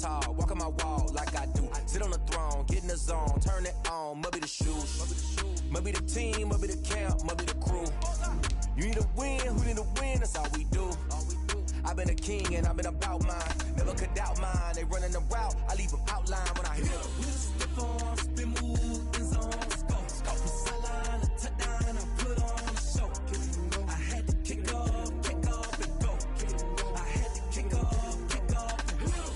tall, walk on my wall like I do. Sit on the throne, get in the zone, turn it on, must be the shoes. Must be the team, must be the camp, must be the crew. You need a win, who need a win, that's all we do. I've been a king and I've been about mine. Never could doubt mine. They running the route, I leave them outline when I hear them. We stiff on, spin move, in zone, scope. Scope from sideline to touchdown, I put on the show. I had to kick off and go. I had to kick off and go.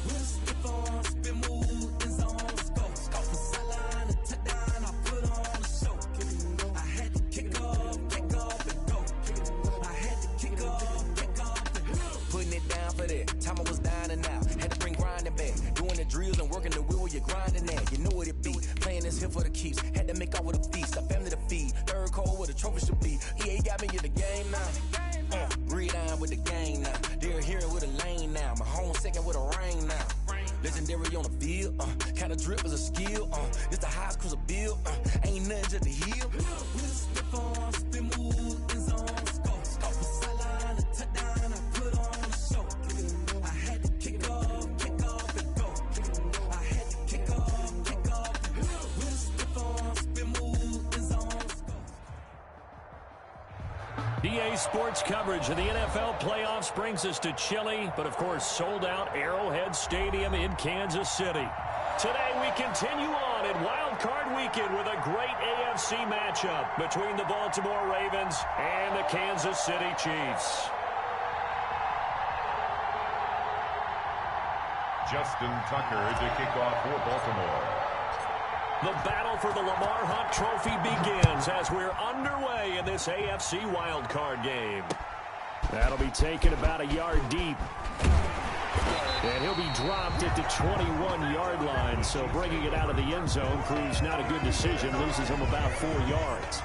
We stiff on, spin move, in zone, scope. Scope from sideline to touchdown, I put on the show. I had to kick off and go. I had to kick off and go. Putting it down for that. Time I was down and out. Had to bring grinding back. Doing the drills and working the wheel where you're grinding at. You know what it be. Playing this here for the keeps. Had to make off with a feast. A family to feed. Third cold where the trophy should be. EA got me in the game now. Read on with the game now. They're here with a lane now. My home second with a rain now. Legendary on the field. Kind of drip is a skill. It's the highest cruiser bill. Ain't nothing just the heel. We'll step on, spin move, in zone, scope. Scope from sideline to touchdown, I put on the show. I had to kick off and go. I had to kick off and go. We'll step on, spin move, in zone, scope. EA Sports coverage of the NFL playoffs brings us to chilly, but of course sold out Arrowhead Stadium in Kansas City. Today we continue on in Wildcard Weekend with a great AFC matchup between the Baltimore Ravens and the Kansas City Chiefs. Justin Tucker to kick off for Baltimore. The battle for the Lamar Hunt Trophy begins as we're underway in this AFC wildcard game. That'll be taken about a yard deep. And he'll be dropped at the 21-yard line, so bringing it out of the end zone proves not a good decision, loses him about 4 yards.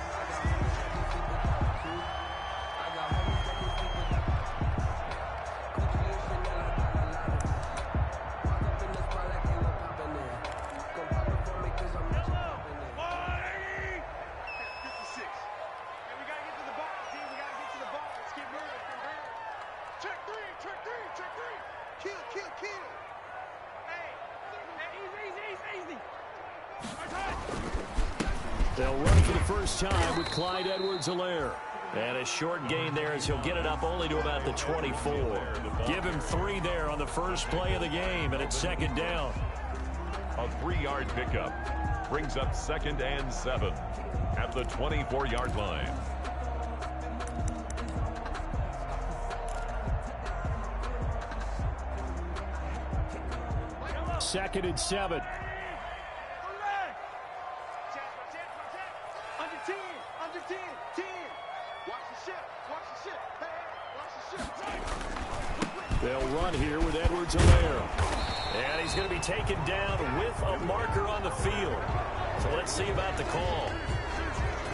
They'll run for the first time with Clyde Edwards-Helaire. And a short gain there as he'll get it up only to about the 24. Give him 3 there on the first play of the game, and it's second down. A 3-yard pickup brings up 2nd and 7 at the 24-yard line. Second and 7. They'll run here with Edwards-Helaire. And he's going to be taken down with a marker on the field. So let's see about the call.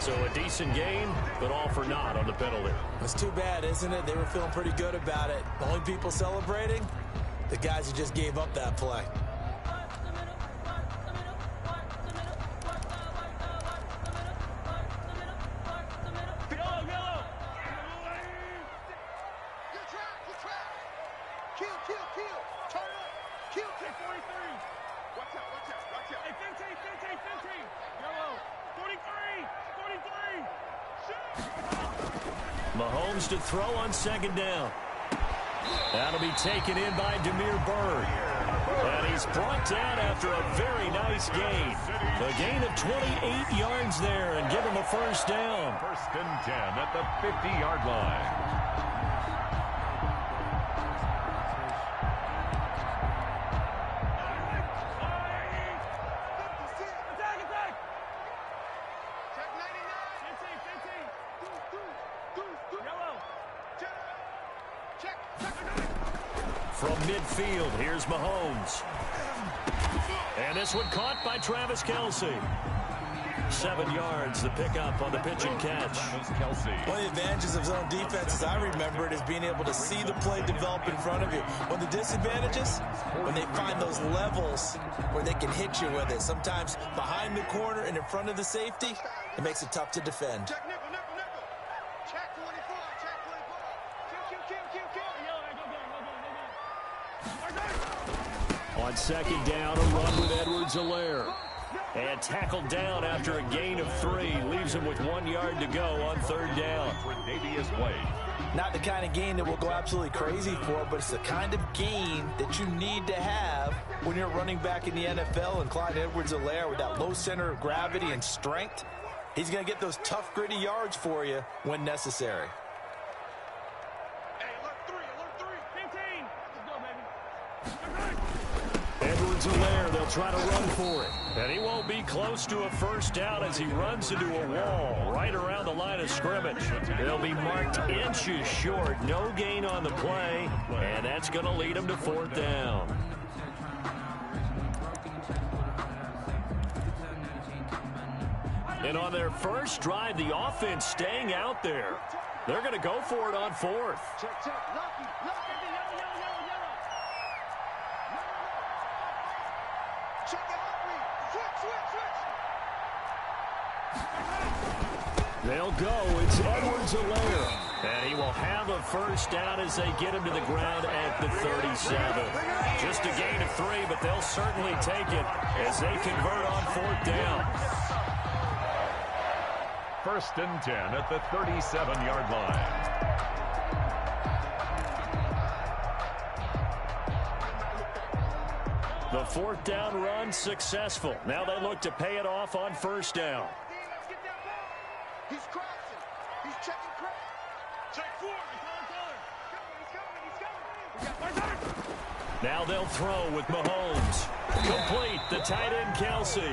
So a decent gain, but all for naught on the penalty. It's too bad, isn't it? They were feeling pretty good about it. The only people celebrating, the guys who just gave up that play. Mahomes to throw on second down. That'll be taken in by Demir Bird. And he's brought down after a very nice gain. A gain of 28 yards there and give him a first down. 1st and 10 at the 50-yard line. From midfield, here's Mahomes. And this one caught by Travis Kelce. 7 yards, the pickup on the pitch and catch. One of the advantages of zone defense, as I remember it, is being able to see the play develop in front of you. One of the disadvantages, when they find those levels where they can hit you with it. Sometimes behind the corner and in front of the safety, it makes it tough to defend. On second down, a run with Edwards-Helaire. And tackled down after a gain of 3. Leaves him with 1 yard to go on third down. Not the kind of gain that we'll go absolutely crazy for, but it's the kind of gain that you need to have when you're running back in the NFL. And Clyde Edwards-Helaire, with that low center of gravity and strength, he's going to get those tough, gritty yards for you when necessary. Edwards-Helaire, they'll try to run for it. And he won't be close to a first down as he runs into a wall right around the line of scrimmage. They'll be marked inches short. No gain on the play, and that's going to lead him to fourth down. And on their first drive, the offense staying out there. They're going to go for it on fourth. They'll go. It's Edwards-Helaire. And he will have a first down as they get him to the ground at the 37. Just a gain of 3, but they'll certainly take it as they convert on fourth down. First and 10 at the 37-yard line. The fourth down run successful. Now they look to pay it off on first down. He's crossing. He's checking crack. Check 4. He's coming. Now they'll throw with Mahomes. Complete. The tight end, Kelsey.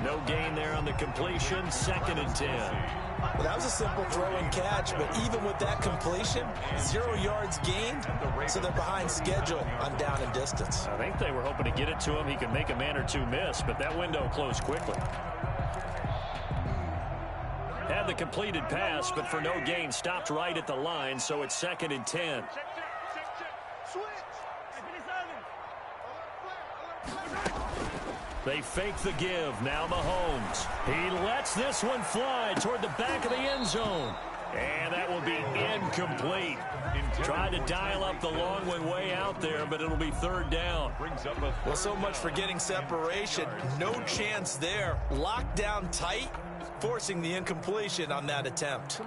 No gain there on the completion. Second and 10. Well, that was a simple throw and catch, but even with that completion, 0 yards gained, so they're behind schedule on down and distance. I think they were hoping to get it to him. He could make a man or two miss, but that window closed quickly. Had the completed pass, but for no gain, stopped right at the line, so it's second and 10. They fake the give. Now Mahomes. He lets this one fly toward the back of the end zone. And that will be incomplete. Tried to dial up the long one way out there, but it'll be third down. Well, so much for getting separation. No chance there. Locked down tight, forcing the incompletion on that attempt.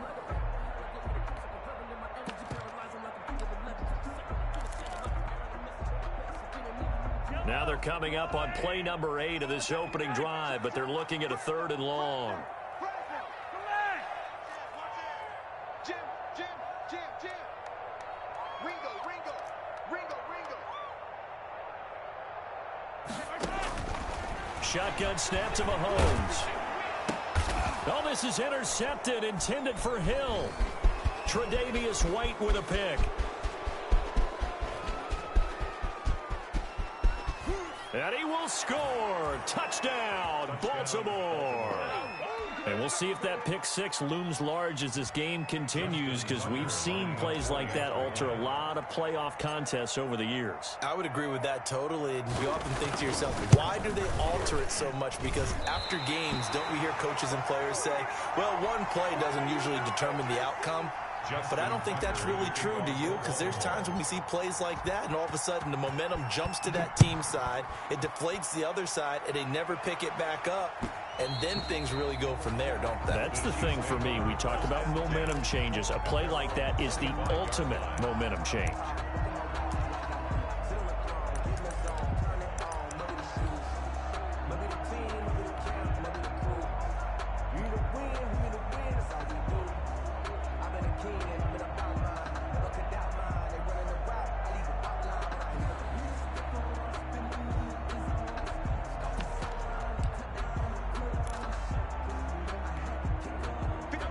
Now they're coming up on play number 8 of this opening drive, but they're looking at a third and long. Jim. Ringo. Shotgun snap to Mahomes. Oh, this is intercepted, intended for Hill. Tre'Davious White with a pick. And he will score. Touchdown, Baltimore. And we'll see if that pick 6 looms large as this game continues, because we've seen plays like that alter a lot of playoff contests over the years. I would agree with that totally. And you often think to yourself, why do they alter it so much? Because after games, don't we hear coaches and players say, well, one play doesn't usually determine the outcome? But I don't think that's really true, do you? Because there's times when we see plays like that, and all of a sudden the momentum jumps to that team side, it deflates the other side, and they never pick it back up, and then things really go from there, don't they? That's the thing for me. We talk about momentum changes. A play like that is the ultimate momentum change.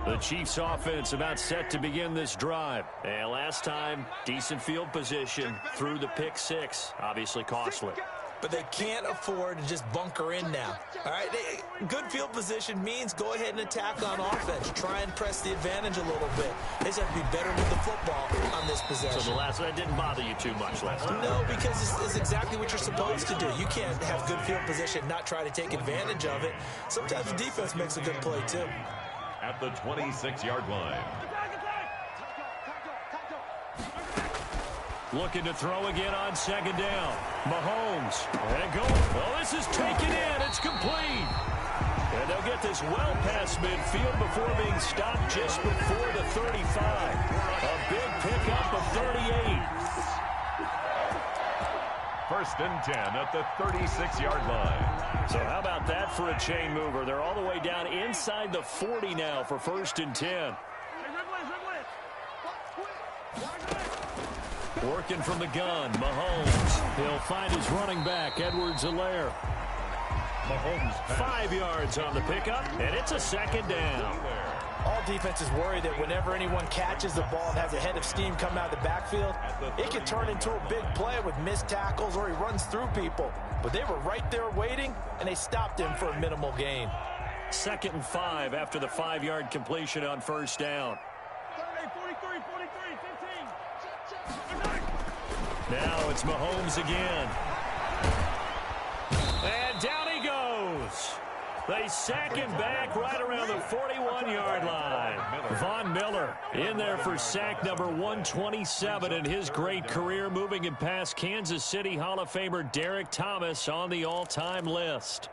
The Chiefs offense about set to begin this drive. And last time, decent field position through the pick 6. Obviously costly. But they can't afford to just bunker in now. All right, good field position means go ahead and attack on offense. Try and press the advantage a little bit. They just have to be better with the football on this possession. So the last one didn't bother you too much last time? No, because it's exactly what you're supposed to do. You can't have good field position, not try to take advantage of it. Sometimes the defense makes a good play, too. At the 26-yard line. Looking to throw again on second down. Mahomes. And going. Well, this is taken in. It's complete. And they'll get this well past midfield before being stopped just before the 35. A big pickup of 38. First and 10 at the 36-yard line. So how about that for a chain mover? They're all the way down inside the 40 now for first and 10. Working from the gun, Mahomes. He'll find his running back, Edwards-Helaire. Mahomes 5 yards on the pickup, and it's a second down. All defenses worry that whenever anyone catches the ball and has a head of steam come out of the backfield, it can turn into a big play with missed tackles or he runs through people. But they were right there waiting, and they stopped him for a minimal gain. 2nd and 5 after the 5-yard completion on first down. 43, 15. Now it's Mahomes again. And down he goes. They sack him back right around the 41-yard line. Von Miller in there for sack number 127 in his great career, moving him past Kansas City Hall of Famer Derek Thomas on the all-time list.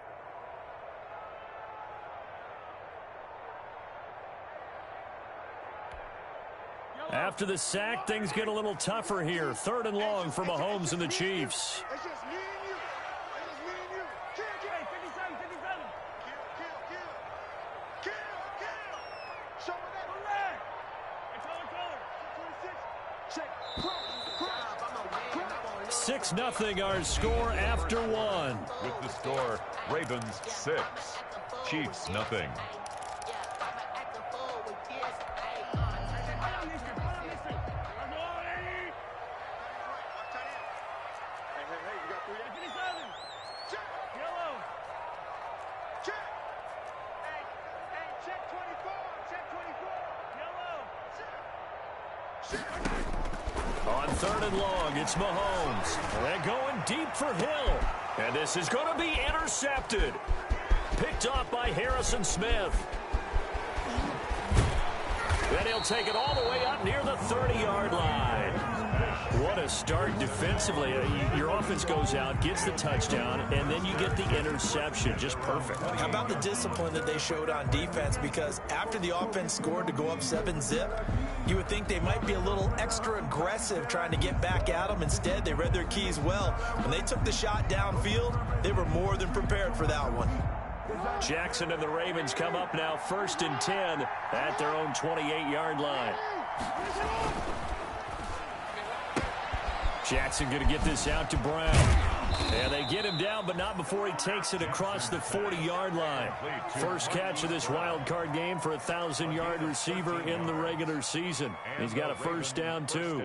After the sack, things get a little tougher here. 3rd and long for Mahomes and the Chiefs. It's just me and you. It's just me and you. Kill. 57. Kill. Show me that. Correct. Check. 6-0 our score after one. With the score, Ravens 6, Chiefs nothing. On 3rd and long, it's Mahomes. They're going deep for Hill. And this is going to be intercepted. Picked off by Harrison Smith. Then he'll take it all the way up near the 30-yard line. What a start defensively. Your offense goes out, gets the touchdown, and then you get the interception. Just perfect. How about the discipline that they showed on defense? Because after the offense scored to go up 7-zip, you would think they might be a little extra aggressive trying to get back at them. Instead, they read their keys well. When they took the shot downfield, they were more than prepared for that one. Jackson and the Ravens come up now 1st and 10 at their own 28-yard line. Jackson going to get this out to Brown. And they get him down, but not before he takes it across the 40-yard line. First catch of this wild card game for a 1,000-yard receiver in the regular season. He's got a first down, too.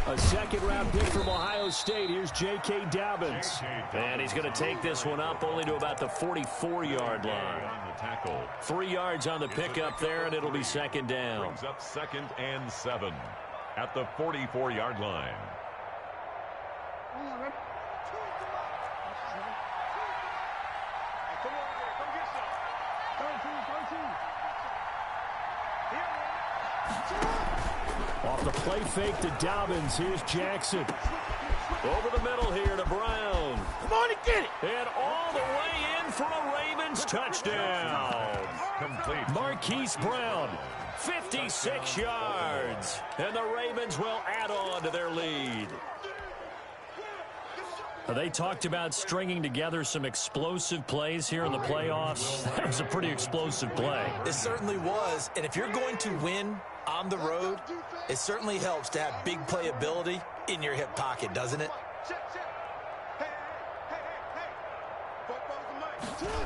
A second-round pick from Ohio State. Here's J.K. Dobbins. And he's going to take this one up only to about the 44-yard line. 3 yards on the pickup there, and it'll be second down. Brings up 2nd and 7 at the 44-yard line. Off the play fake to Dobbins. Here's Jackson. Over the middle here to Brown. Come on and get it. And all the way in for a Ravens touchdown. Complete. Marquise Brown, 56 yards. And the Ravens will add on to their lead. They talked about stringing together some explosive plays here in the playoffs. That was a pretty explosive play. It certainly was. And if you're going to win on the road, it certainly helps to have big playability in your hip pocket, doesn't it?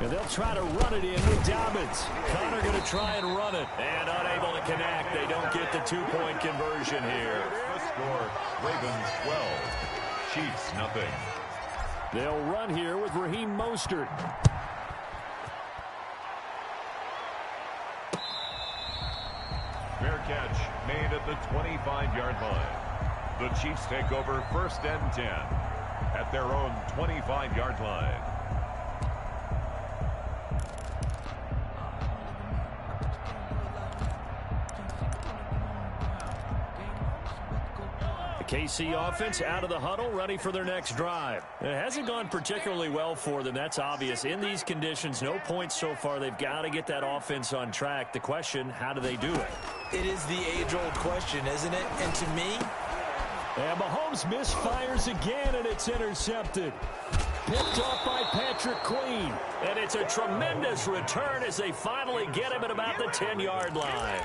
And they'll try to run it in with Dobbins. Connor going to try and run it. And unable to connect. They don't get the two-point conversion here. The score, Ravens 12, Chiefs nothing. They'll run here with Raheem Mostert. Fair catch made at the 25-yard line. The Chiefs take over 1st and 10 at their own 25-yard line. KC offense out of the huddle, ready for their next drive. It hasn't gone particularly well for them. That's obvious. In these conditions, no points so far. They've got to get that offense on track. The question, how do they do it? It is the age-old question, isn't it? And to me... And Mahomes misfires again, and it's intercepted. Picked off by Patrick Queen. And it's a tremendous return as they finally get him at about the 10-yard line.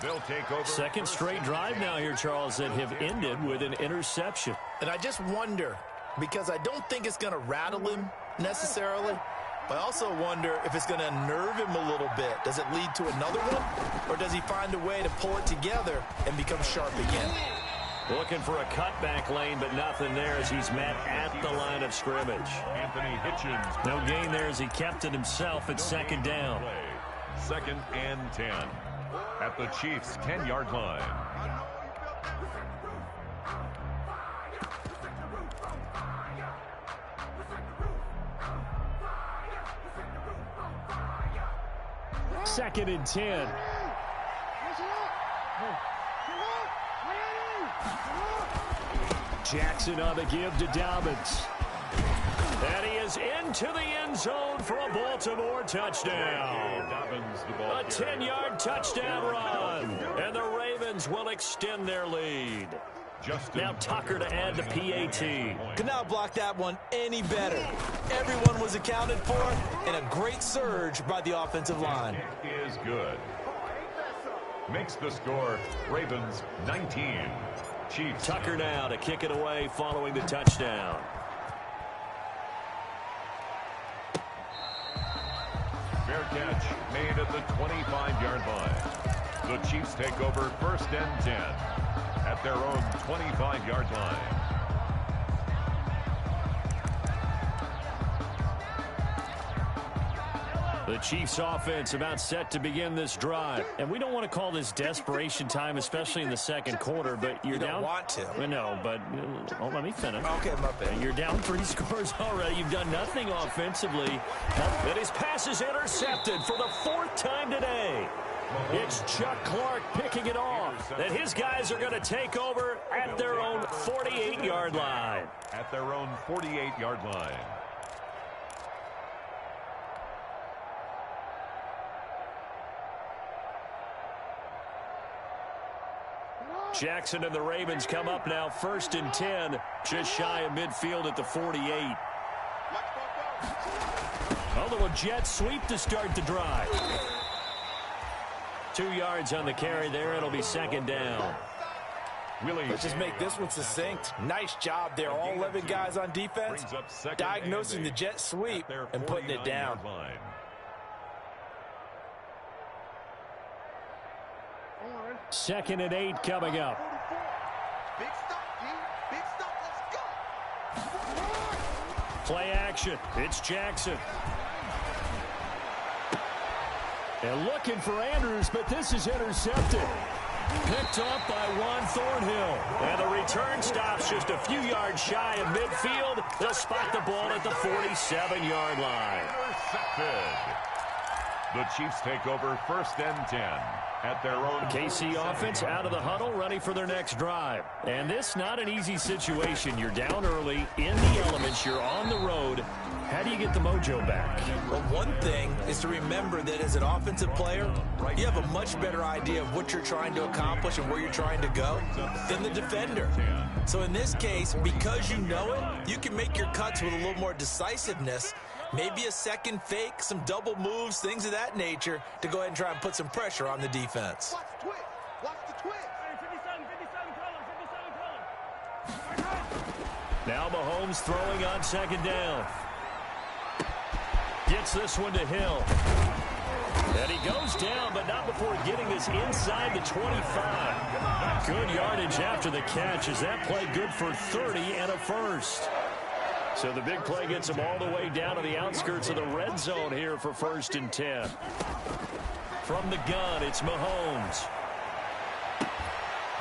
They'll take over. Second straight drive now here, Charles, that have ended with an interception. And I just wonder, because I don't think it's going to rattle him necessarily, but I also wonder if it's going to unnerve him a little bit. Does it lead to another one? Or does he find a way to pull it together and become sharp again? Looking for a cutback lane, but nothing there as he's met at the line of scrimmage. Anthony Hitchens. No gain there as he kept it himself at 2nd down. 2nd and 10 at the Chiefs' 10-yard line. Second and 10. Jackson on the give to Dobbins. And he is into the end zone for a Baltimore touchdown. A 10-yard touchdown run. And the Ravens will extend their lead. Now Tucker to add the PAT. Could not block that one any better. Everyone was accounted for, and a great surge by the offensive line. Is good. Makes the score Ravens 19. Chiefs. Tucker now to kick it away following the touchdown. Fair catch made at the 25-yard line. The Chiefs take over 1st and 10 at their own 25-yard line. The Chiefs offense about set to begin this drive. And we don't want to call this desperation time, especially in the second quarter, but you're down. You don't want to. I know, but let me finish. Okay, my bad. You're down 3 scores already. You've done nothing offensively. But his pass is intercepted for the 4th time today. It's Chuck Clark picking it off. And his guys are going to take over at their own 48-yard line. At their own 48-yard line. Jackson and the Ravens come up now 1st and 10, just shy of midfield at the 48. A little jet sweep to start the drive. 2 yards on the carry there. It'll be 2nd down. Let's just make this one succinct. Nice job there. All 11 guys on defense diagnosing the jet sweep and putting it down. 2nd and 8 coming up. Big stop, D. Big stop. Let's go. Play action. It's Jackson. And looking for Andrews, but this is intercepted. Picked up by Juan Thornhill. And the return stops just a few yards shy of midfield. They'll spot the ball at the 47-yard line. Intercepted. The Chiefs take over 1st and 10 at their own. KC offense out of the huddle, ready for their next drive. And this not an easy situation. You're down early, in the elements, you're on the road. How do you get the mojo back? Well, one thing is to remember that as an offensive player, you have a much better idea of what you're trying to accomplish and where you're trying to go than the defender. So in this case, because you know it, you can make your cuts with a little more decisiveness. Maybe a second fake, some double moves, things of that nature to go ahead and try and put some pressure on the defense. Watch the twist. Watch the twist. 57 color. Now Mahomes throwing on 2nd down. Gets this one to Hill. And he goes down, but not before getting this inside the 25. Good yardage after the catch as that play good for 30 and a first. So the big play gets him all the way down to the outskirts of the red zone here for 1st and 10. From the gun, it's Mahomes.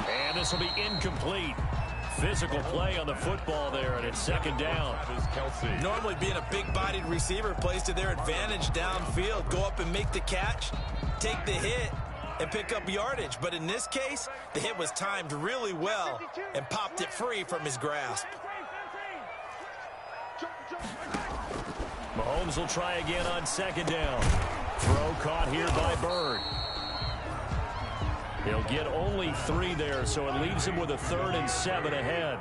And this will be incomplete. Physical play on the football there, and it's second down. Normally being a big-bodied receiver plays to their advantage downfield. Go up and make the catch, take the hit, and pick up yardage. But in this case, the hit was timed really well and popped it free from his grasp. Mahomes will try again on second down. Throw caught here by Bird. He'll get only 3 there, so it leaves him with a 3rd and 7 ahead.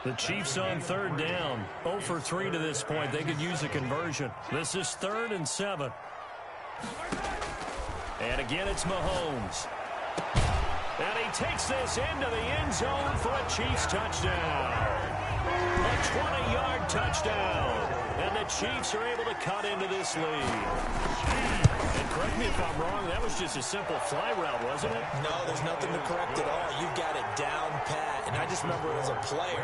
The Chiefs on third down. 0 for 3 to this point. They could use a conversion. This is 3rd and 7. And again, it's Mahomes. And he takes this into the end zone for a Chiefs touchdown. A 20-yard touchdown. And the Chiefs are able to cut into this lead. And correct me if I'm wrong, that was just a simple fly route, wasn't it? No, there's nothing to correct at all. You've got it down pat. And I just remember as a player,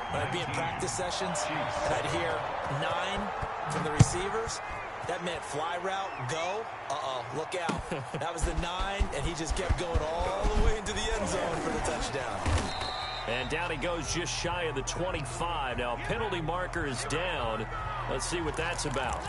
when I'd be in practice sessions, and I'd hear 9 from the receivers. That meant fly route, go. Uh-oh, look out. That was the 9, and he just kept going all the way into the end zone for the touchdown. And down he goes just shy of the 25. Now, penalty marker is down. Let's see what that's about.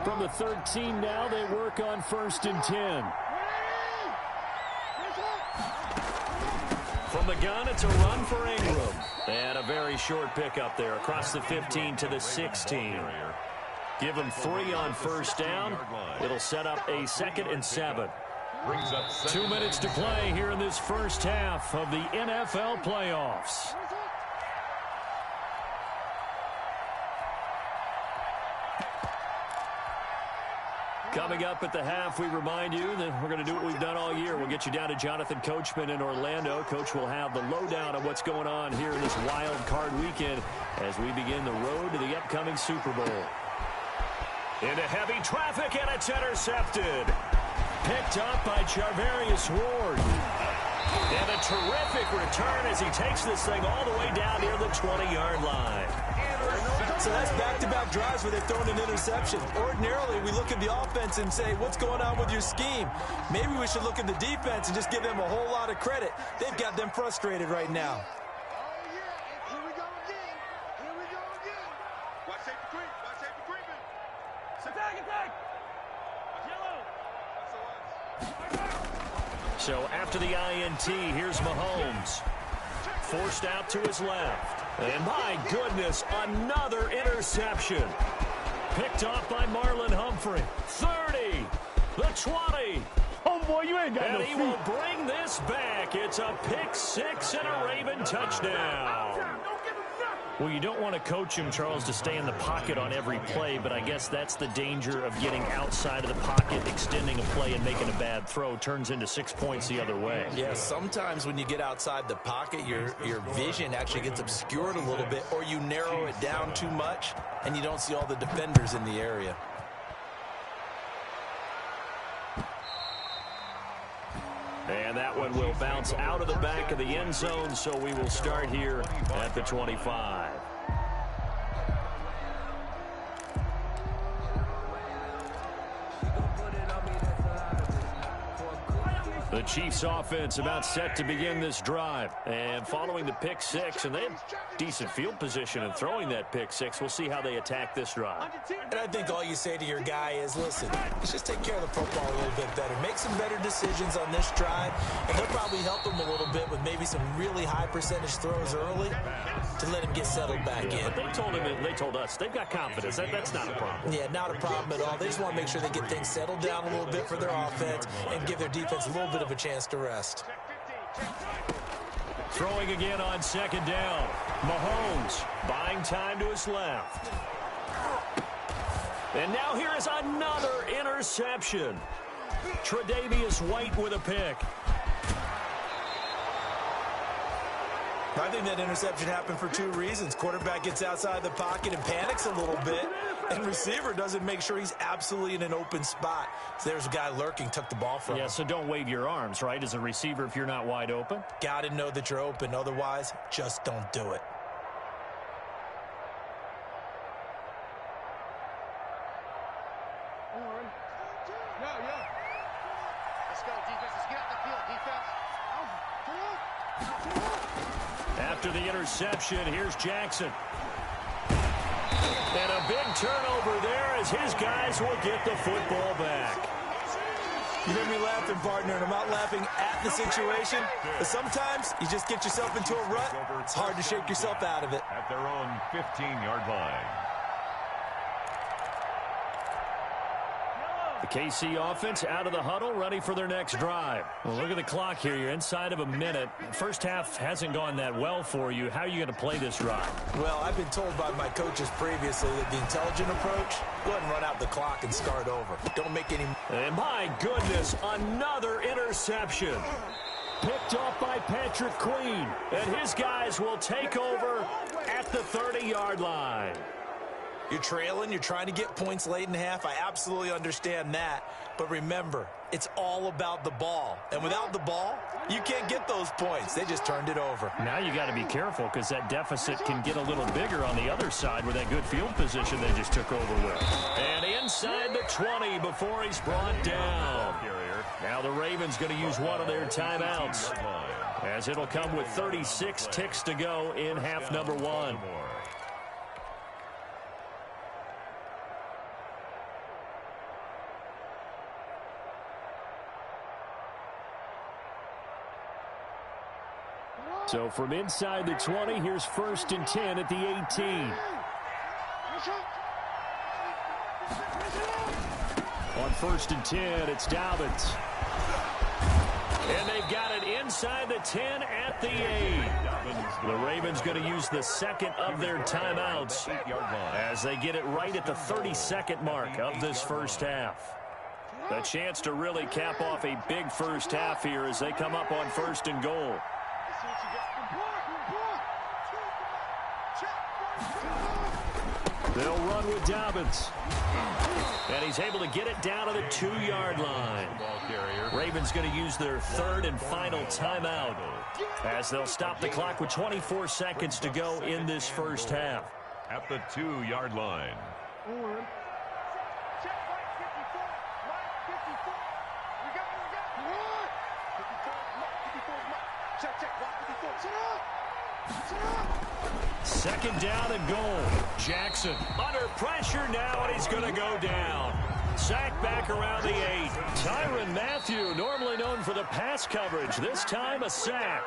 From the 13 now, they work on 1st and 10. From the gun, it's a run for Ingram. And a very short pickup there across the 15 to the 16. Give him 3 on 1st down. It'll set up a 2nd and 7. 2 minutes to play here in this first half of the NFL playoffs. Coming up at the half, we remind you that we're going to do what we've done all year. We'll get you down to Jonathan Coachman in Orlando. Coach will have the lowdown of what's going on here in this wild card weekend as we begin the road to the upcoming Super Bowl. Into heavy traffic, and it's intercepted. Picked up by Charvarius Ward. And a terrific return as he takes this thing all the way down near the 20-yard line. So that's back-to-back drives where they've thrown an interception. Ordinarily, we look at the offense and say, what's going on with your scheme? Maybe we should look at the defense and just give them a whole lot of credit. They've got them frustrated right now. Here we go again. Here we go again. Watch safety creep. Watch safety creeping. Attack. Yellow. So after the INT, here's Mahomes. Forced out to his left. And my goodness, another interception. Picked off by Marlon Humphrey. 30, the 20. Oh, boy, you ain't got And no he feet. will bring this back. It's a pick 6 and a Raven touchdown. Well, you don't want to coach him, Charles, to stay in the pocket on every play, but I guess that's the danger of getting outside of the pocket, extending a play, and making a bad throw. Turns into 6 points the other way. Yeah, sometimes when you get outside the pocket, your vision actually gets obscured a little bit, or you narrow it down too much, and you don't see all the defenders in the area. And that one will bounce out of the back of the end zone, so we will start here at the 25. The Chiefs offense about set to begin this drive. And following the pick 6, and they have decent field position in throwing that pick 6. We'll see how they attack this drive. And I think all you say to your guy is, listen, let's just take care of the football a little bit better. Make some better decisions on this drive, and they'll probably help him a little bit with maybe some really high percentage throws early to let him get settled back in. But they told us they've got confidence. That's not a problem. Yeah, not a problem at all. They just want to make sure they get things settled down a little bit for their offense and give their defense a little bit of a chance to rest. Throwing again on second down. Mahomes buying time to his left. And now here is another interception. Tre'Davious White with a pick. I think that interception happened for 2 reasons. Quarterback gets outside the pocket and panics a little bit, and receiver doesn't make sure he's absolutely in an open spot. So there's a guy lurking, took the ball from him. Yeah, so don't wave your arms, right, as a receiver if you're not wide open. Got to know that you're open. Otherwise, just don't do it. Let's go, defense. Let's get out the field, defense. After the interception, here's Jackson. And a big turnover there as his guys will get the football back. You made me laughing, partner, and I'm not laughing at the situation, but sometimes you just get yourself into a rut. It's hard to shake yourself out of it. At their own 15-yard line. The KC offense out of the huddle, ready for their next drive. Well, look at the clock here. You're inside of a minute. First half hasn't gone that well for you. How are you going to play this drive? Well, I've been told by my coaches previously that the intelligent approach, go ahead and run out the clock and start over. Don't make any... And my goodness, another interception. Picked off by Patrick Queen. And his guys will take over at the 30-yard line. You're trailing, you're trying to get points late in half. I absolutely understand that. But remember, it's all about the ball. And without the ball, you can't get those points. They just turned it over. Now you got to be careful because that deficit can get a little bigger on the other side with that good field position they just took over with. And inside the 20 before he's brought down. Now the Ravens going to use one of their timeouts as it'll come with 36 ticks to go in half number one. So from inside the 20, here's 1st and 10 at the 18. On 1st and 10, it's Dobbins. And they've got it inside the 10 at the 8. The Ravens going to use the second of their timeouts as they get it right at the 32nd mark of this first half. A chance to really cap off a big first half here as they come up on 1st and goal. They'll run with Dobbins. And he's able to get it down to the 2-yard line. Ravens going to use their third and final timeout as they'll stop the clock with 24 seconds to go in this first half. At the 2-yard line. Second down and goal. Jackson under pressure now, and he's going to go down. Sack back around the 8. Tyrann Mathieu, normally known for the pass coverage, this time a sack.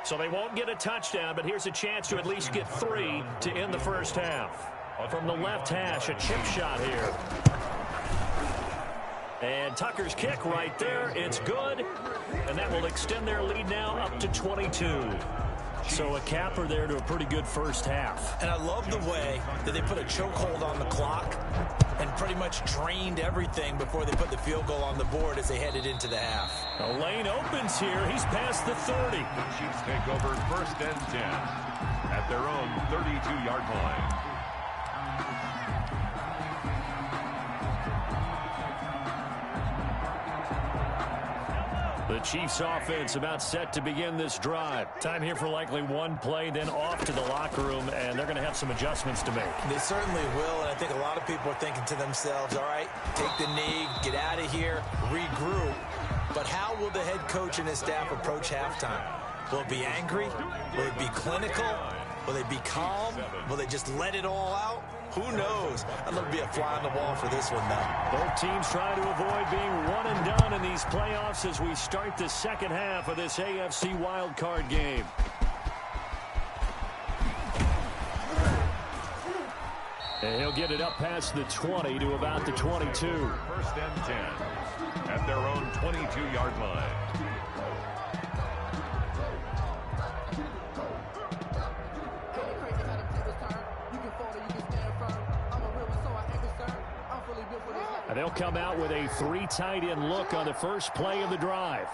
So they won't get a touchdown, but here's a chance to at least get 3 to end the first half. From the left hash, a chip shot here. And Tucker's kick right there. It's good. And that will extend their lead now up to 22. So a capper there to a pretty good first half. And I love the way that they put a chokehold on the clock and pretty much drained everything before they put the field goal on the board as they headed into the half. A lane opens here. He's past the 30. The Chiefs take over 1st and 10 at their own 32-yard line. The Chiefs offense about set to begin this drive. Time here for likely one play, then off to the locker room, and they're going to have some adjustments to make. They certainly will, and I think a lot of people are thinking to themselves, all right, take the knee, get out of here, regroup. But how will the head coach and his staff approach halftime? Will it be angry? Will it be clinical? Will they be calm? Will they just let it all out? Who knows? I'd love to be a fly on the wall for this one, though. Both teams trying to avoid being one and done in these playoffs as we start the second half of this AFC Wildcard game. And he'll get it up past the 20 to about the 22. 1st and 10 at their own 22-yard line. And they'll come out with a 3 tight end look on the first play of the drive.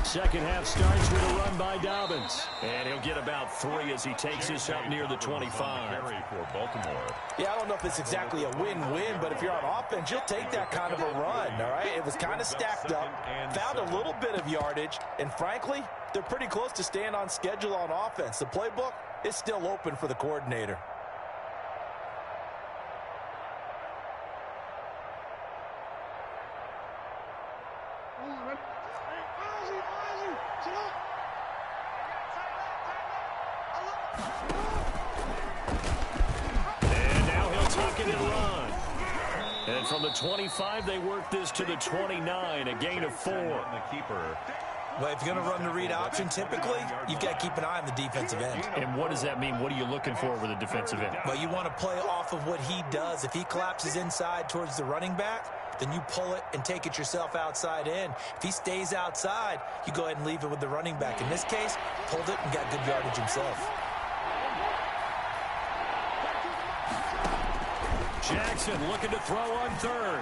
Second half starts with a run by Dobbins. And he'll get about 3 as he takes this up near the 25. For Baltimore. Yeah, I don't know if it's exactly a win-win, but if you're on offense, you'll take that kind of a run, all right? It was kind of stacked up, found a little bit of yardage, and frankly, they're pretty close to staying on schedule on offense. The playbook is still open for the coordinator. And now he'll tuck it and run. And from the 25, they work this to the 29, a gain of 4. The keeper. Well, if you're going to run the read option, typically, you've got to keep an eye on the defensive end. And what does that mean? What are you looking for with a defensive end? Well, you want to play off of what he does. If he collapses inside towards the running back, then you pull it and take it yourself outside in. If he stays outside, you go ahead and leave it with the running back. In this case, pulled it and got good yardage himself. Jackson looking to throw on third.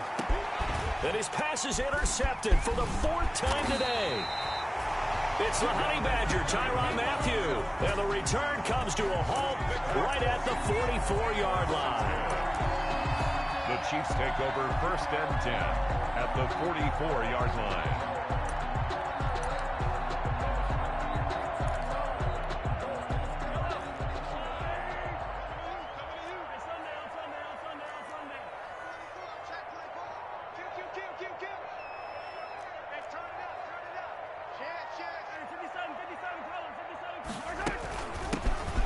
And his pass is intercepted for the 4th time today. It's the Honey Badger, Tyrann Mathieu. And the return comes to a halt right at the 44-yard line. The Chiefs take over 1st and 10 at the 44-yard line.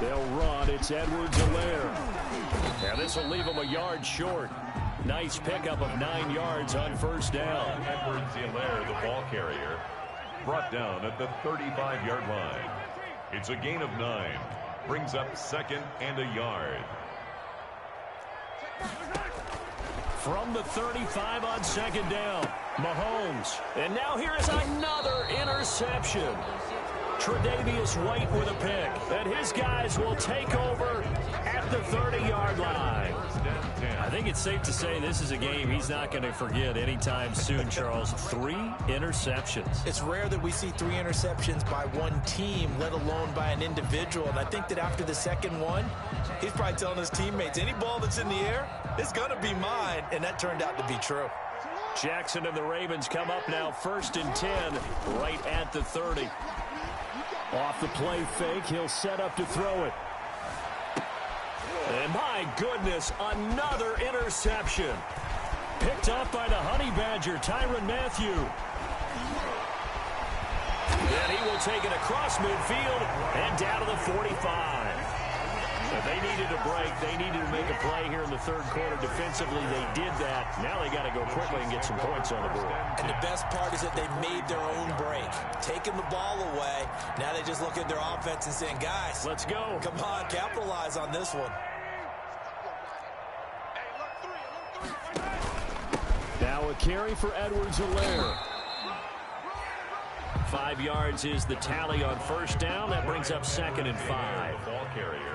They'll run. It's Edwards-Helaire. And this will leave him a yard short. Nice pickup of 9 yards on 1st down. Edwards-Helaire, the ball carrier, brought down at the 35-yard line. It's a gain of 9. Brings up 2nd and a yard. From the 35 on 2nd down, Mahomes. And now here is another interception. Tre'Davious White with a pick. And his guys will take over at the 30-yard line. I think it's safe to say this is a game he's not going to forget anytime soon, Charles. 3 interceptions. It's rare that we see 3 interceptions by one team, let alone by an individual. And I think that after the second one, he's probably telling his teammates, any ball that's in the air, it's going to be mine. And that turned out to be true. Jackson and the Ravens come up now 1st and 10 right at the 30. Off the play fake, he'll set up to throw it. And my goodness, another interception. Picked up by the Honey Badger, Tyrann Mathieu. And he will take it across midfield and down to the 45. So they needed a break. They needed to make a play here in the 3rd quarter. Defensively, they did that. Now they got to go quickly and get some points on the board. And the best part is that they made their own break. Taking the ball away. Now they just look at their offense and saying, guys, let's go. Come on, capitalize on this one. Now a carry for Edwards-Helaire. 5 yards is the tally on 1st down. That brings up 2nd and 5.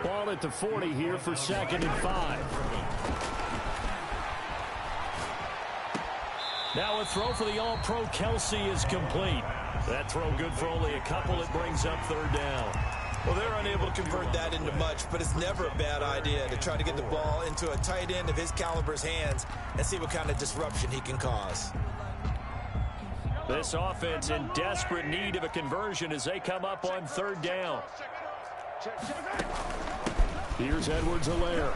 Ball at the 40 here for 2nd and 5. Now a throw for the All-Pro Kelsey is complete. That throw good for only a couple. It brings up 3rd down. Well, they're unable to convert that into much, but it's never a bad idea to try to get the ball into a tight end of his caliber's hands and see what kind of disruption he can cause. This offense in desperate need of a conversion as they come up on 3rd down. Here's Edwards-Helaire.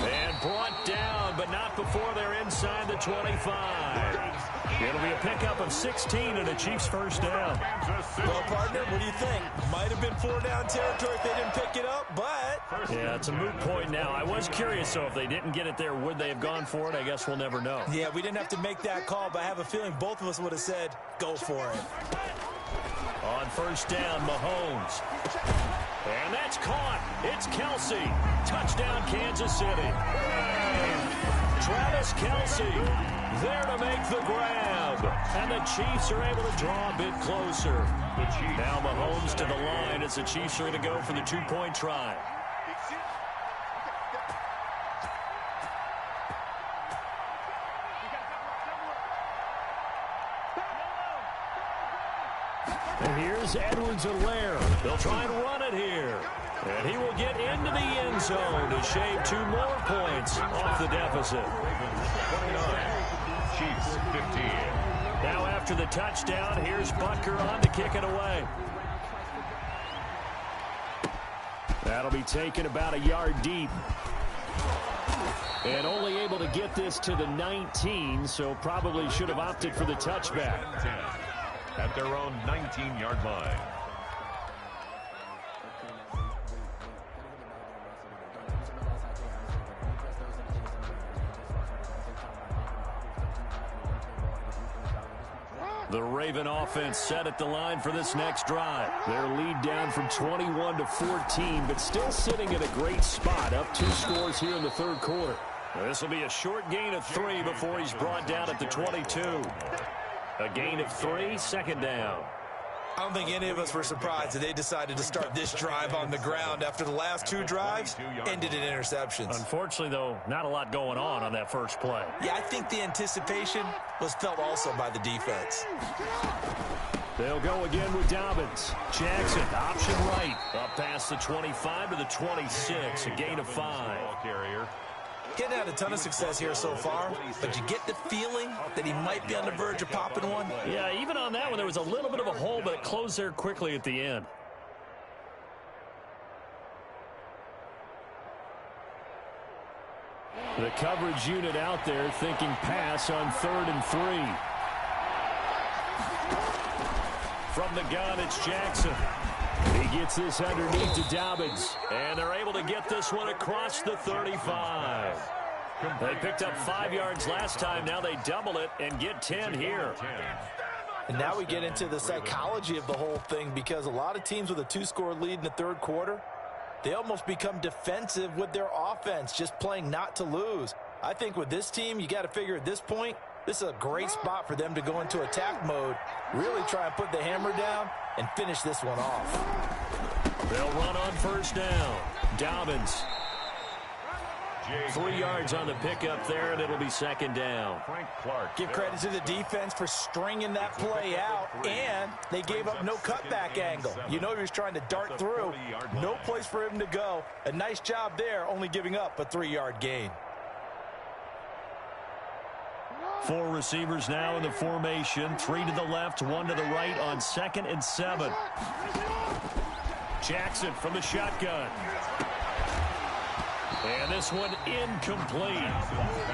And brought down, but not before they're inside the 25. It'll be a pickup of 16 and a Chiefs 1st down. Well, partner, what do you think? Might have been 4-down territory if they didn't pick it up, but... Yeah, it's a moot point now. I was curious, so if they didn't get it there, would they have gone for it? I guess we'll never know. Yeah, we didn't have to make that call, but I have a feeling both of us would have said, go for it. On 1st down, Mahomes. And that's caught. It's Kelsey. Touchdown, Kansas City. Travis Kelsey there to make the grab. And the Chiefs are able to draw a bit closer. Now Mahomes to the line as the Chiefs are going to go for the 2-point try. And here's Edwards-Helaire. They'll try and run it here. And he will get into the end zone to shave 2 more points off the deficit. 29. Chiefs 15. Now after after the touchdown, here's Butker on to kick it away. That'll be taken about a yard deep. And only able to get this to the 19, so probably should have opted for the touchback. At their own 19-yard line. The Raven offense set at the line for this next drive. Their lead down from 21 to 14, but still sitting at a great spot, up 2 scores here in the third quarter. This will be a short gain of 3 before he's brought down at the 22. A gain of 3, second down. I don't think any of us were surprised that they decided to start this drive on the ground after the last 2 drives ended in interceptions. Unfortunately, though, not a lot going on that first play. Yeah, I think the anticipation was felt also by the defense. They'll go again with Dobbins. Jackson, option right. Up past the 25 to the 26, a gain of 5. Ball carrier. Getting had a ton of success here so far, but you get the feeling that he might be on the verge of popping one. Yeah, even on that one, there was a little bit of a hole, but it closed there quickly at the end. The coverage unit out there thinking pass on 3rd and 3. From the gun, it's Jackson. He gets this underneath to Dobbins, and they're able to get this one across the 35. They picked up 5 yards last time. Now they double it and get 10 here. And now we get into the psychology of the whole thing, because a lot of teams with a 2-score lead in the third quarter, they almost become defensive with their offense, just playing not to lose. I think with this team, you got to figure at this point, this is a great spot for them to go into attack mode, really try and put the hammer down and finish this one off. They'll run on first down. Dobbins. 3 yards on the pickup there, and it'll be second down. Frank Clark. Give credit to the defense for stringing that play out, and they gave up no cutback angle. You know he was trying to dart through. No place for him to go. A nice job there, only giving up a 3-yard gain. 4 receivers now in the formation. 3 to the left, 1 to the right on 2nd and 7. Jackson from the shotgun. And this one incomplete.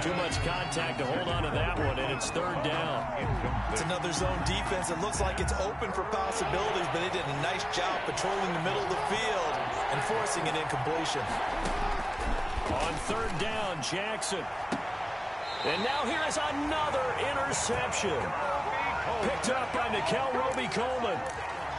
Too much contact to hold on to that one, and it's 3rd down. It's another zone defense. It looks like it's open for possibilities, but they did a nice job patrolling the middle of the field and forcing an incompletion. On 3rd down, Jackson. And now here is another interception. Picked up by Nickel Roby-Coleman.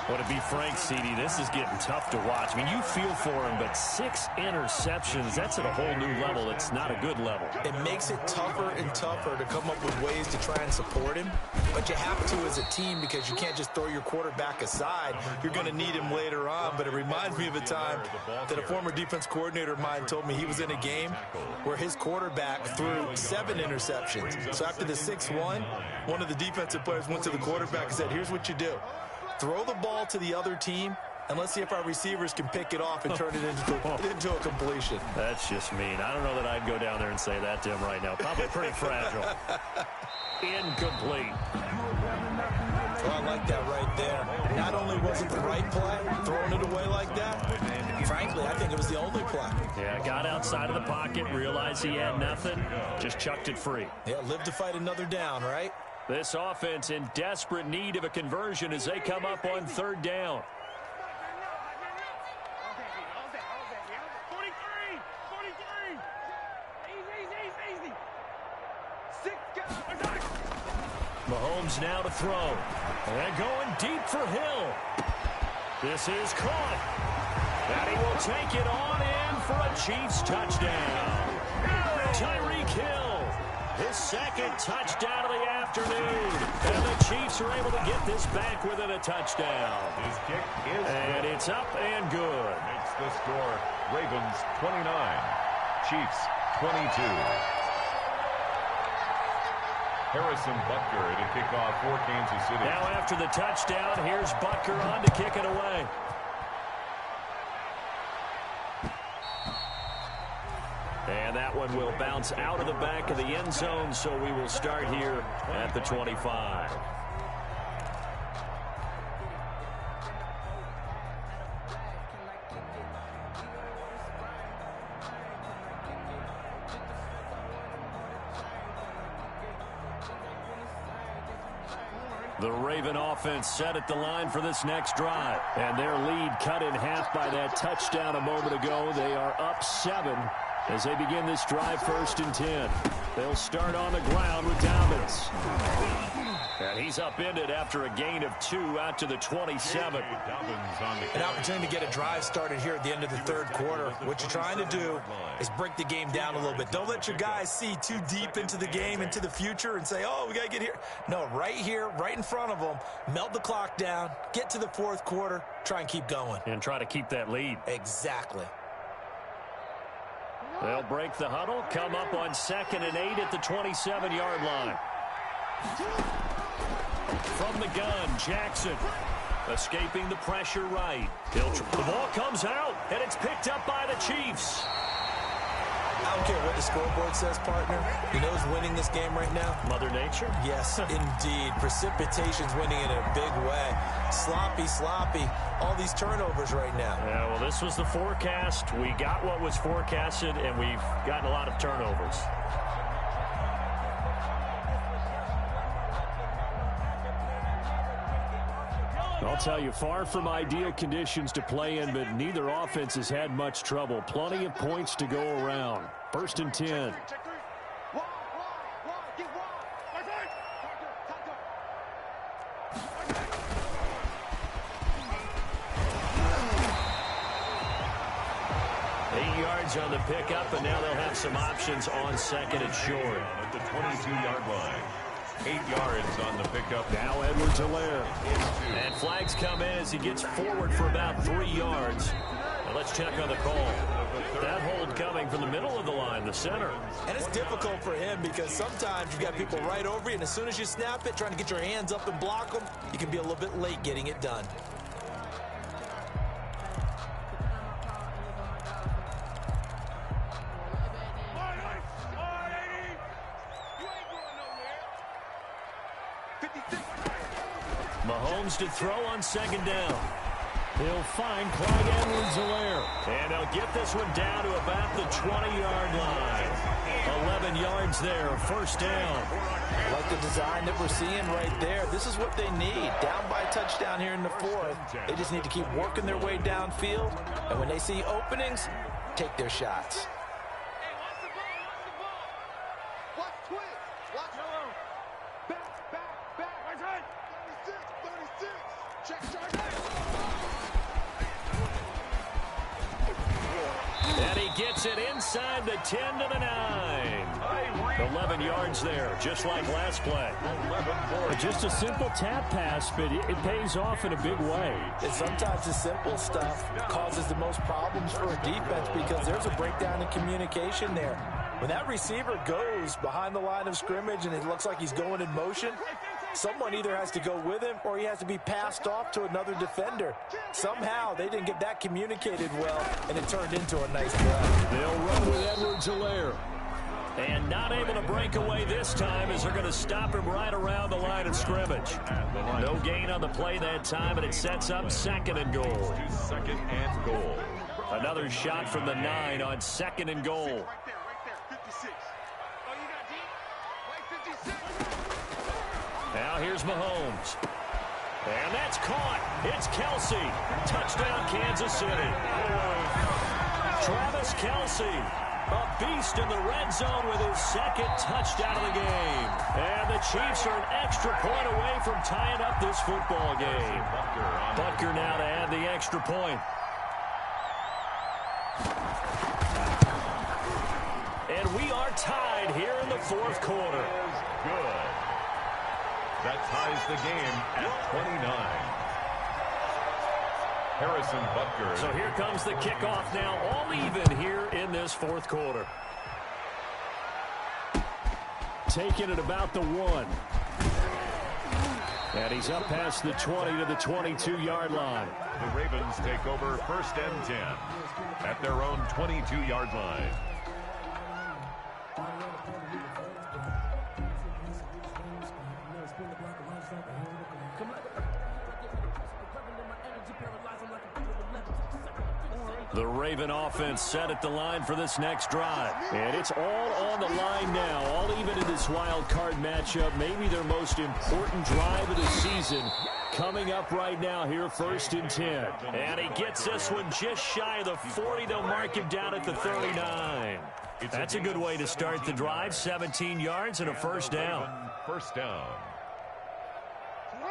Well, to be frank, CD, this is getting tough to watch. I mean, you feel for him, but 6 interceptions, that's at a whole new level. It's not a good level. It makes it tougher and tougher to come up with ways to try and support him. But you have to as a team, because you can't just throw your quarterback aside. You're going to need him later on. But it reminds me of a time that a former defense coordinator of mine told me he was in a game where his quarterback threw 7 interceptions. So after the 6th one of the defensive players went to the quarterback and said, here's what you do. Throw the ball to the other team, and let's see if our receivers can pick it off and turn it into a completion. That's just mean. I don't know that I'd go down there and say that to him right now. Probably pretty fragile. Incomplete. Well, I like that right there. Not only was it the right play, throwing it away like that, frankly, I think it was the only play. Yeah, got outside of the pocket, realized he had nothing, just chucked it free. Yeah, live to fight another down, right? This offense in desperate need of a conversion as they come up on 3rd down. 43. Easy. 6 guys. Mahomes now to throw. And going deep for Hill. This is caught. And he will take it on in for a Chiefs touchdown. Tyreek Hill. His 2nd touchdown of the afternoon. And the Chiefs are able to get this back within a touchdown. His kick is and it's up and good. Makes the score Ravens 29, Chiefs 22. Harrison Butker to kick off for Kansas City. Now after the touchdown, here's Butker on to kick it away. And that one will bounce out of the back of the end zone, so we will start here at the 25. The Raven offense set at the line for this next drive. And their lead cut in half by that touchdown a moment ago. They are up 7 as they begin this drive 1st and 10. They'll start on the ground with Dobbins. And he's upended after a gain of 2 out to the 27. An opportunity to get a drive started here at the end of the 3rd quarter. What you're trying to do is break the game down a little bit. Don't let your guys see too deep into the game, into the future, and say, oh, we got to get here. No, right here, right in front of them, melt the clock down, get to the 4th quarter, try and keep going. And try to keep that lead. Exactly. They'll break the huddle, come up on 2nd and 8 at the 27-yard line. From the gun, Jackson escaping the pressure right. The ball comes out, and it's picked up by the Chiefs. I don't care what the scoreboard says, partner. You know who's winning this game right now? Mother Nature? Yes, indeed. Precipitation's winning in a big way. Sloppy. All these turnovers right now. Yeah, well, this was the forecast. We got what was forecasted, and we've gotten a lot of turnovers. I'll tell you, far from ideal conditions to play in, but neither offense has had much trouble. Plenty of points to go around. 1st and 10. On the pickup, and now they'll have some options on 2nd and short. At the 22-yard line. 8 yards on the pickup. Now Edwards-Helaire. And flags come in as he gets forward for about 3 yards. Now let's check on the call. That hold coming from the middle of the line, the center. And it's difficult for him because sometimes you've got people right over you, and as soon as you snap it, trying to get your hands up and block them, you can be a little bit late getting it done. Mahomes to throw on 2nd down. He'll find Clyde Edwards-Helaire. And they'll get this one down to about the 20-yard line. 11 yards there, 1st down. I like the design that we're seeing right there. This is what they need. Down by a touchdown here in the 4th. They just need to keep working their way downfield. And when they see openings, take their shots. And he gets it inside the 10 to the 9. 11 yards there, just like last play. Just a simple tap pass, but it pays off in a big way. And sometimes the simple stuff causes the most problems for a defense because there's a breakdown in communication there. When that receiver goes behind the line of scrimmage and it looks like he's going in motion, someone either has to go with him or he has to be passed off to another defender. Somehow they didn't get that communicated well, and it turned into a nice play. They'll run with Edwards-Helaire. And not able to break away this time as they're going to stop him right around the line of scrimmage. No gain on the play that time, and it sets up 2nd and goal. 2nd and goal. Another shot from the 9 on 2nd and goal. Now here's Mahomes. And that's caught. It's Kelsey. Touchdown, Kansas City. Travis Kelsey, a beast in the red zone with his 2nd touchdown of the game. And the Chiefs are an extra point away from tying up this football game. Butker now to add the extra point. And we are tied here in the 4th quarter. Good. That ties the game at 29. Harrison Butker. So here comes the kickoff now, all even here in this 4th quarter. Taking it about the 1. And he's up past the 20 to the 22-yard line. The Ravens take over 1st and 10 at their own 22-yard line. The Raven offense set at the line for this next drive. And it's all on the line now, all even in this wild card matchup. Maybe their most important drive of the season coming up right now here, 1st and 10. And he gets this one just shy of the 40. They'll mark him down at the 39. That's a good way to start the drive. 17 yards and a first down. First down.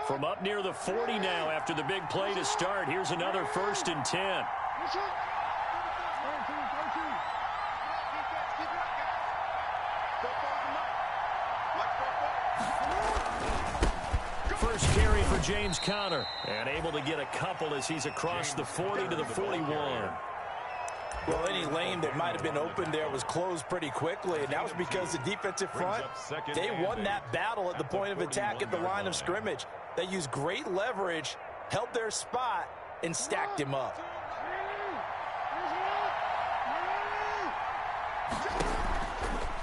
From up near the 40 now after the big play to start. Here's another 1st and 10. First carry for James Conner, and able to get a couple as he's across the 40 to the 41. Well, any lane that might have been open there was closed pretty quickly, and that was because the defensive front, they won that battle at the point of attack at the line of scrimmage. They used great leverage, held their spot, and stacked him up.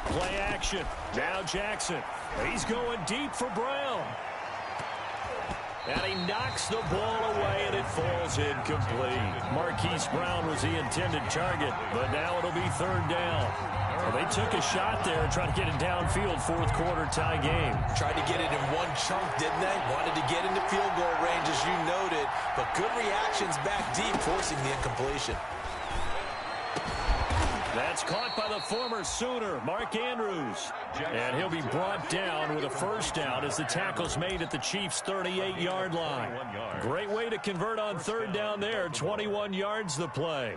Play action. Now Jackson. He's going deep for Brown. And he knocks the ball away, and it falls incomplete. Marquise Brown was the intended target, but now it'll be 3rd down. Well, they took a shot there and tried to get it downfield, 4th quarter tie game. Tried to get it in one chunk, didn't they? Wanted to get into field goal range, as you noted, but good reactions back deep, forcing the incompletion. That's caught by the former Sooner, Mark Andrews. And he'll be brought down with a first down as the tackle's made at the Chiefs' 38-yard line. Great way to convert on 3rd down there. 21 yards the play.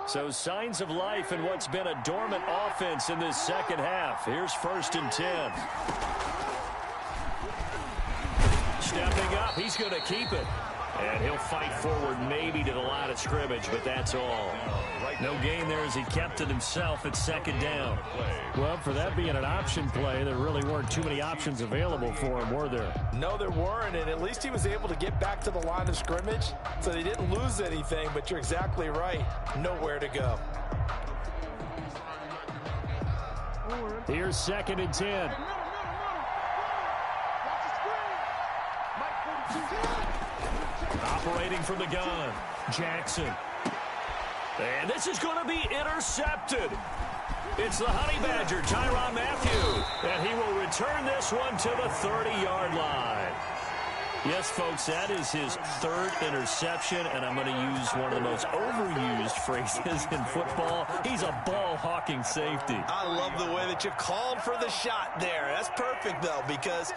So signs of life in what's been a dormant offense in this second half. Here's 1st and 10. Stepping up, he's going to keep it. And he'll fight forward maybe to the line of scrimmage, but that's all. No gain there as he kept it himself at 2nd down. Well, for that being an option play, there really weren't too many options available for him, were there? No, there weren't, and at least he was able to get back to the line of scrimmage, so they didn't lose anything, but you're exactly right. Nowhere to go. Here's 2nd and 10. Operating from the gun, Jackson. And this is going to be intercepted. It's the Honey Badger, Tyrann Mathieu. And he will return this one to the 30-yard line. Yes, folks, that is his 3rd interception, and I'm going to use one of the most overused phrases in football. He's a ball-hawking safety. I love the way that you called for the shot there. That's perfect, though, because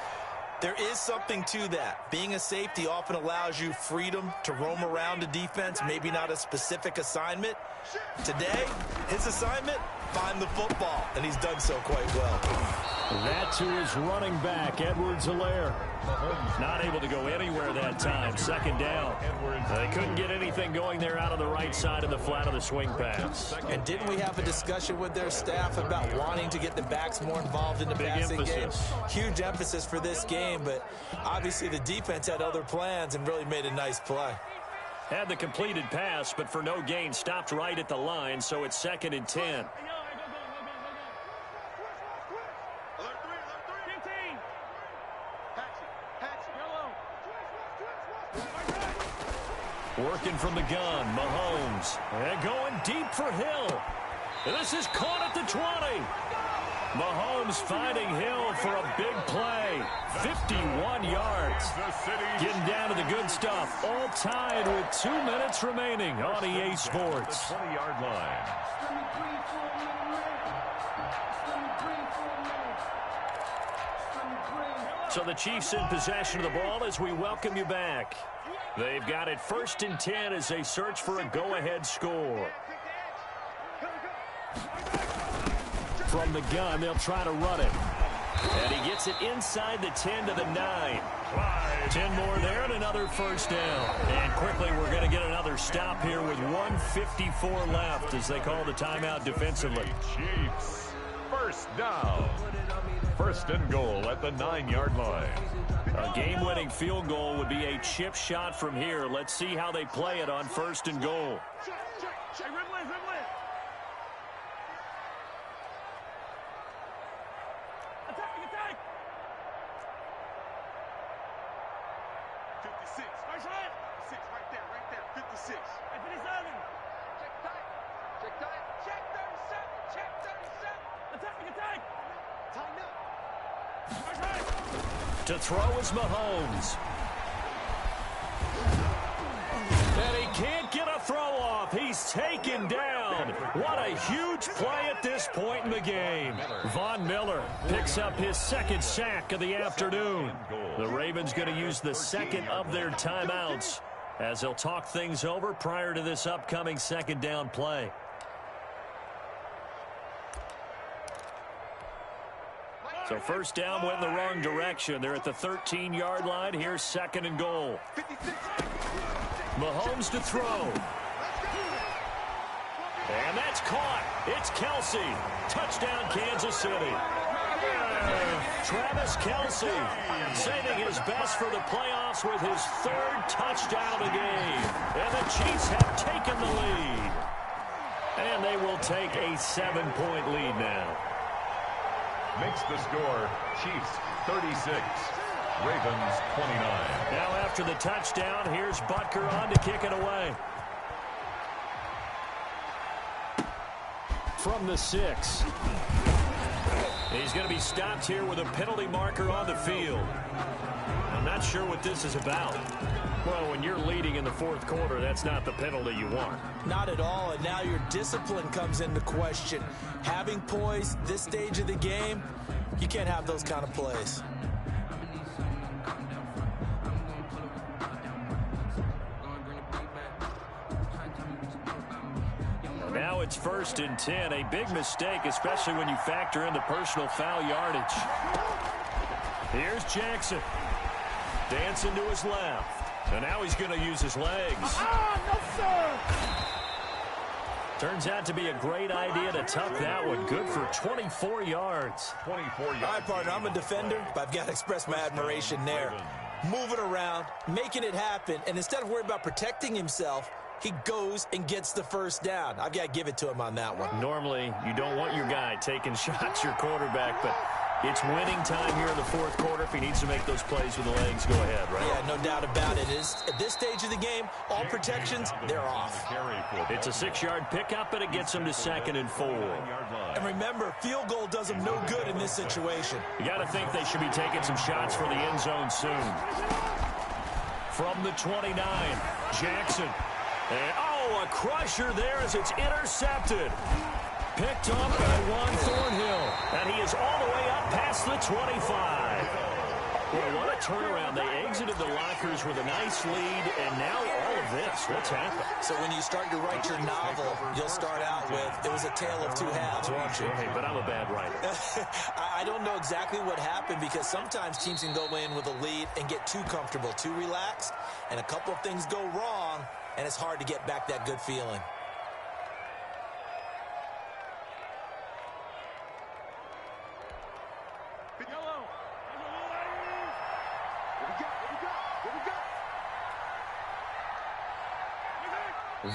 there is something to that. Being a safety often allows you freedom to roam around a defense, maybe not a specific assignment. Today, his assignment, find the football, and he's done so quite well. That to his running back, Edwards-Helaire. Not able to go anywhere that time. 2nd down. They couldn't get anything going there out of the right side of the flat of the swing pass. And didn't we have a discussion with their staff about wanting to get the backs more involved in the passing game? Huge emphasis for this game, but obviously the defense had other plans and really made a nice play. Had the completed pass, but for no gain, stopped right at the line, so it's 2nd and 10. Working from the gun, Mahomes. And going deep for Hill. And this is caught at the 20. Mahomes finding Hill for a big play. 51 yards. Getting down to the good stuff. All tied with 2 minutes remaining on EA Sports. 20-yard line. So the Chiefs in possession of the ball as we welcome you back. They've got it 1st and 10 as they search for a go-ahead score. From the gun, they'll try to run it. And he gets it inside the 10 to the 9. 10 more there and another first down. And quickly we're going to get another stop here with 1:54 left as they call the timeout defensively. Chiefs, first down. 1st and goal at the 9-yard line. A game-winning field goal would be a chip shot from here. Let's see how they play it on 1st and goal. Six, right there, 56. Check tight. Check tight. Check 37. Check 37. Attack. Tighten up. To throw is Mahomes. And he can't get a throw off. He's taken down. What a huge play at this point in the game. Von Miller picks up his second sack of the afternoon. The Ravens going to use the second of their timeouts as they'll talk things over prior to this upcoming second down play. So first down went in the wrong direction. They're at the 13-yard line. Here's second and goal. Mahomes to throw. And that's caught. It's Kelsey. Touchdown, Kansas City. Travis Kelsey saving his best for the playoffs with his third touchdown of the game. And the Chiefs have taken the lead. And they will take a 7-point lead now. Makes the score Chiefs 36. Ravens 29. Now after the touchdown, here's Butker on to kick it away. From the 6. He's going to be stopped here with a penalty marker on the field. I'm not sure what this is about. Well, when you're leading in the fourth quarter, that's not the penalty you want. Not at all, and now your discipline comes into question. Having poise this stage of the game, you can't have those kind of plays. Now it's 1st and 10. A big mistake, especially when you factor in the personal foul yardage. Here's Jackson. Dancing to his left. And now he's going to use his legs. No, sir. Turns out to be a great idea to tuck that one. Good for 24 yards. 24 yards. All right, partner, I'm a defender, but I've got to express my admiration there. Moving around, making it happen, and instead of worrying about protecting himself, he goes and gets the first down. I've got to give it to him on that one. Normally, you don't want your guy taking shots, your quarterback, but it's winning time here in the fourth quarter. If he needs to make those plays with the legs, go ahead, right? Yeah, no doubt about it. At this stage of the game, all protections, they're off. It's a 6-yard pickup, and it gets him to 2nd and 4. And remember, field goal does them no good in this situation. You got to think they should be taking some shots for the end zone soon. From the 29, Jackson. And, a crusher there as it's intercepted. Picked up by Juan Thornhill. And he is all the way up past the 25. Well, what a turnaround. They exited the lockers with a nice lead, and now all of this. What's happened? So when you start to write your novel, you'll start out with, it was a tale of two halves, won't you? Hey, but I'm a bad writer. I don't know exactly what happened because sometimes teams can go in with a lead and get too comfortable, too relaxed, and a couple of things go wrong, and it's hard to get back that good feeling.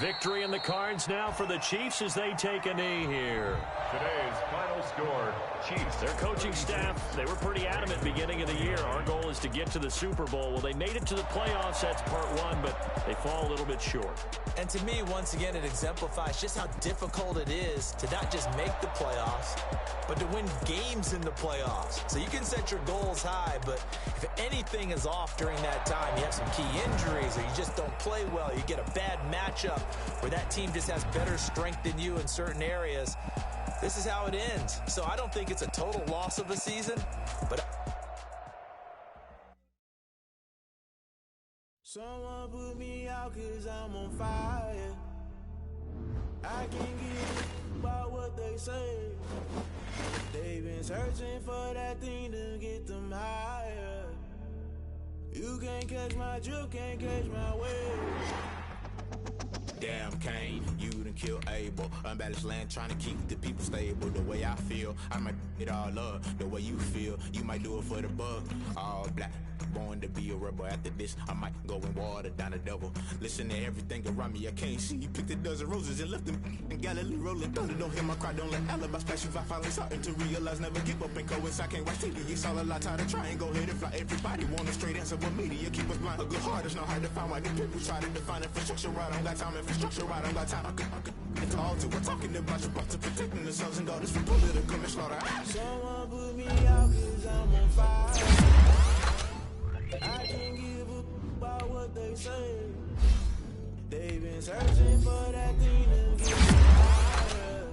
Victory in the cards now for the Chiefs as they take a knee here. Today's final score, Chiefs. Their coaching staff, they were pretty adamant beginning of the year. Our goal is to get to the Super Bowl. Well, they made it to the playoffs. That's part one, but they fall a little bit short. And to me, once again, it exemplifies just how difficult it is to not just make the playoffs, but to win games in the playoffs. So you can set your goals high, but if anything is off during that time, you have some key injuries or you just don't play well, you get a bad matchup where that team just has better strength than you in certain areas, this is how it ends. So I don't think it's a total loss of a season, but... Someone put me out 'cause I'm on fire. I can't give about what they say. They've been searching for that thing to get them higher. You can't catch my drift, can't catch my wave. Damn, Kane, you done kill Abel. Unbalanced land, trying to keep the people stable. The way I feel, I might it all up. The way you feel, you might do it for the buck. All black, born to be a rebel. After this, I might go and water down the devil. Listen to everything around me, I can't see. Picked a dozen roses and left them in Galilee rolling thunder. Don't hear my cry, don't let alibis pass you. I finally starting to realize, never give up and coincide. Can't watch TV, it's all a lot. Tired of trying, go ahead and fly. Everybody want a straight answer, but media keep us blind. A good heart is not hard to find. Why the people try to define infrastructure right? I don't got time, infrastructure right, I don't got time. I could it's all to. We're talking about your about to protecting the sons and daughters from political and slaughter. Someone put me out cause I'm on fire. I can't give a about what they say. They've been searching for that thing to get me higher.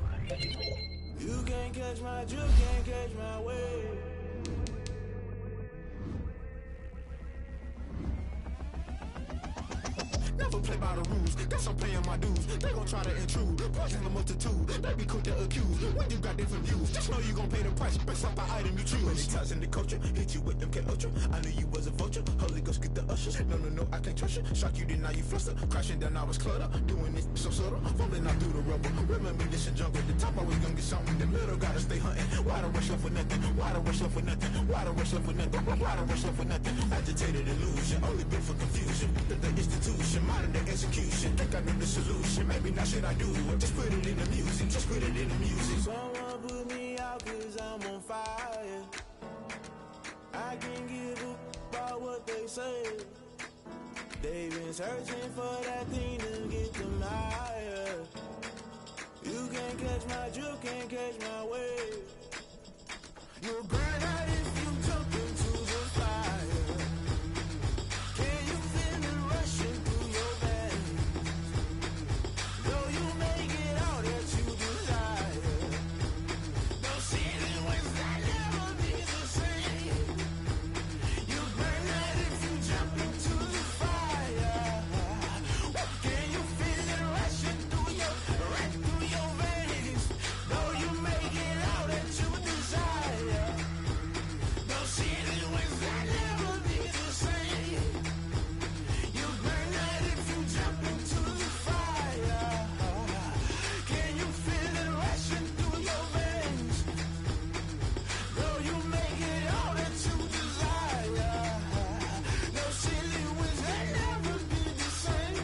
You can't catch my drift, can't catch my wave. Never play by the rules, guess I'm paying my dues. They gon' try to intrude, poison the multitude. They be quick to accuse, when you got different views. Just know you gon' pay the price, based off the item you choose. Many ties in the culture, hit you with them K-Ultra. I knew you was a vulture, Holy Ghost get the ushers. No, I can't trust you. Shock you, then now you fluster. Crashing down, I was cluttered. Doing this so subtle, falling out through the rubble. Remember this in jungle, the top I was gonna get something. The middle gotta stay hunting. Why the rush left for nothing? Why the rush left for nothing? Why the rush left for nothing? Why the rush left for nothing? Agitated illusion, only been for confusion. The institution, modern day execution. Think I knew the solution. Maybe now should I do it? Just put it in the music. Just put it in the music. Someone put me out cause I'm on fire. I can't give a about what they say. They've been searching for that thing to get them higher. You can't catch my drift, can't catch my wave. You'll burn out if you jump into the fire. Can you feel it rushing through your veins? Though you make it all that you desire. No ceiling wins that never be the same. You burn out if you jump into the fire. Can you feel it rushing through your veins? Though you make it all that you desire. No ceiling wins that never be the same. You burn out if you jump into the fire. Can you feel it rushing through your veins? Though you make it all that you desire. No ceiling wins that never be the same.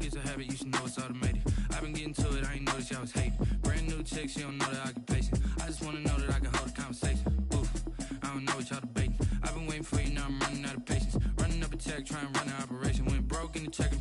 It's a habit, you should know it's automated. I've been getting to it, I ain't noticed y'all was hating. Brand new chick, she don't know the occupation. I just wanna know that I can hold a conversation. Oof, I don't know what y'all debating. I've been waiting for you, now I'm running out of patience. Running up a check, trying to run an operation. Went broke in the check and